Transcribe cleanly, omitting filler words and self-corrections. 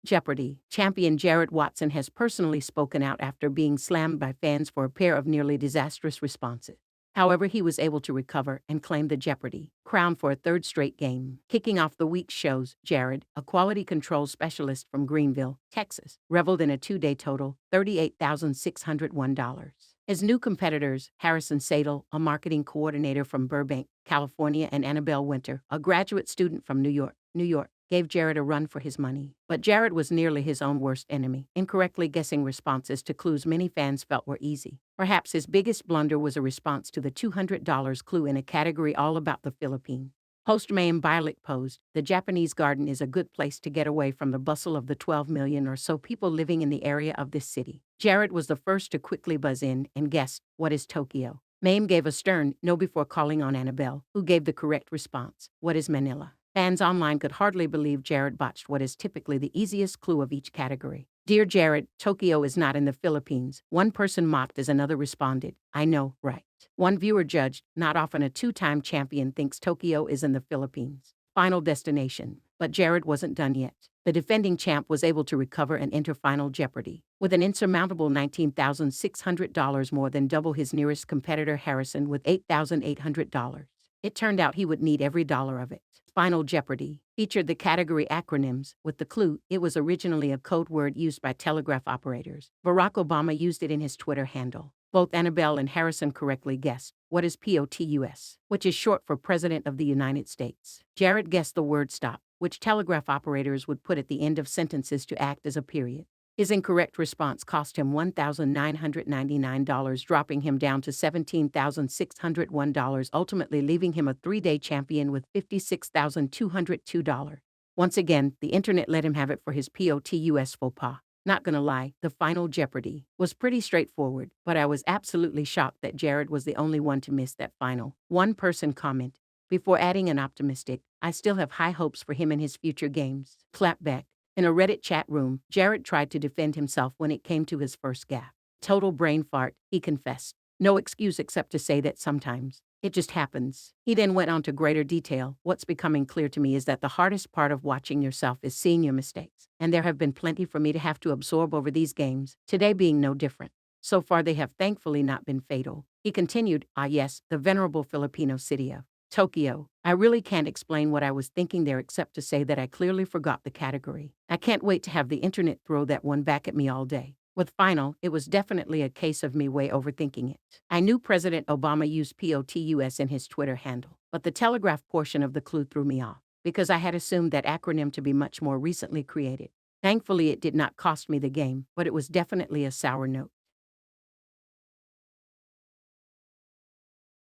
Jeopardy! Champion Jared Watson has personally spoken out after being slammed by fans for a pair of nearly disastrous responses. However, he was able to recover and claim the Jeopardy! Crown for a third straight game. Kicking off the week's shows, Jared, a quality control specialist from Greenville, Texas, reveled in a two-day total $38,601. His new competitors, Harrison Seidel, a marketing coordinator from Burbank, California, and Annabelle Winter, a graduate student from New York, gave Jared a run for his money. But Jared was nearly his own worst enemy, incorrectly guessing responses to clues many fans felt were easy. Perhaps his biggest blunder was a response to the $200 clue in a category all about the Philippines. Host Mayim Bialik posed, "The Japanese garden is a good place to get away from the bustle of the 12 million or so people living in the area of this city." Jared was the first to quickly buzz in and guess, "What is Tokyo?" Mayim gave a stern no before calling on Annabelle, who gave the correct response, "What is Manila?" Fans online could hardly believe Jared botched what is typically the easiest clue of each category. "Dear Jared, Tokyo is not in the Philippines," one person mocked as another responded, "I know, right?" One viewer judged, "Not often a two-time champion thinks Tokyo is in the Philippines." Final destination. But Jared wasn't done yet. The defending champ was able to recover and enter Final Jeopardy! With an insurmountable $19,600, more than double his nearest competitor Harrison with $8,800. It turned out he would need every dollar of it. Final Jeopardy! Featured the category acronyms, with the clue, it was originally a code word used by telegraph operators. Barack Obama used it in his Twitter handle. Both Annabelle and Harrison correctly guessed, "What is POTUS?" which is short for President of the United States. Jared guessed the word stop, which telegraph operators would put at the end of sentences to act as a period. His incorrect response cost him $1,999, dropping him down to $17,601, ultimately leaving him a three-day champion with $56,202. Once again, the internet let him have it for his POTUS faux pas. Not gonna lie, the Final Jeopardy! Was pretty straightforward, but I was absolutely shocked that Jared was the only one to miss that final. One person commented, before adding an optimistic, "I still have high hopes for him in his future games." Clap back. In a Reddit chat room, Jared tried to defend himself when it came to his first gaffe. "Total brain fart," he confessed. "No excuse except to say that sometimes it just happens." He then went on to greater detail. "What's becoming clear to me is that the hardest part of watching yourself is seeing your mistakes. And there have been plenty for me to have to absorb over these games, today being no different. So far they have thankfully not been fatal." He continued, "Ah yes, the venerable Filipino city of Tokyo. I really can't explain what I was thinking there except to say that I clearly forgot the category. I can't wait to have the internet throw that one back at me all day." With Final, it was definitely a case of me way overthinking it. I knew President Obama used POTUS in his Twitter handle, but the telegraph portion of the clue threw me off, because I had assumed that acronym to be much more recently created. Thankfully, it did not cost me the game, but it was definitely a sour note.